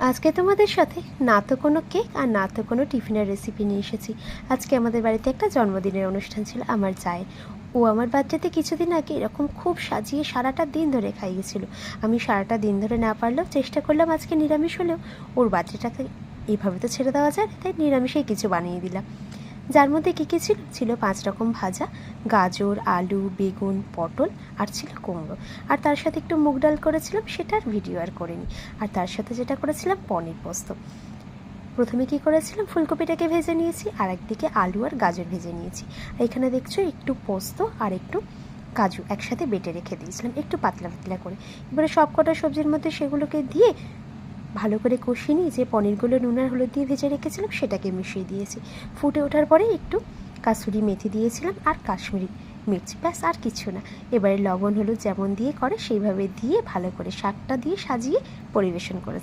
আজকে তোমাদের সাথে না তো কোনো কেক আর না তো কোনো টিফিনের রেসিপি নিয়ে এসেছি। আজকে আমাদের বাড়িতে একটা জন্মদিনের অনুষ্ঠান ছিল আমার জায়ের। ও আমার বাচ্চাতে কিছুদিন আগে এরকম খুব সাজিয়ে সারাটা দিন ধরে খাইয়েছিল। আমি সারাটা দিন ধরে না পারলেও চেষ্টা করলাম আজকে নিরামিষ হলেও ওর বাচ্চাটাকে এইভাবে তো ছেড়ে দেওয়া যায় না, তাই নিরামিষেই কিছু বানিয়ে দিলাম। যার মধ্যে কী কী ছিল, ছিল 5 রকম ভাজা, গাজর, আলু, বেগুন, পটল, আর ছিল কুমড়ো। আর তার সাথে একটু মুগ ডাল করেছিলাম, সেটার ভিডিও আর করিনি। আর তার সাথে যেটা করেছিলাম পনির পোস্ত। প্রথমে কি করেছিলাম, ফুলকপিটাকে ভেজে নিয়েছি, আর একদিকে আলু আর গাজর ভেজে নিয়েছি। আর এখানে দেখছো একটু পোস্ত আর একটু কাজু একসাথে বেটে রেখে দিয়েছিলাম, একটু পাতলা পাতলা করে। এবারে সব কটা সবজির মধ্যে সেগুলোকে দিয়ে ভালো করে কষিয়ে নিয়ে যে পনিরগুলো নুন আর হলুদ দিয়ে ভেজে রেখেছিলাম সেটাকে মিশিয়ে দিয়েছি। ফুটে ওঠার পরে একটু কাসুরি মেথি দিয়েছিলাম আর কাশ্মীরি মির্চ, ব্যাস আর কিছু না। এবারে লবণ হলুদ যেমন দিয়ে করে সেইভাবে দিয়ে ভালো করে শাকটা দিয়ে সাজিয়ে পরিবেশন করেছি।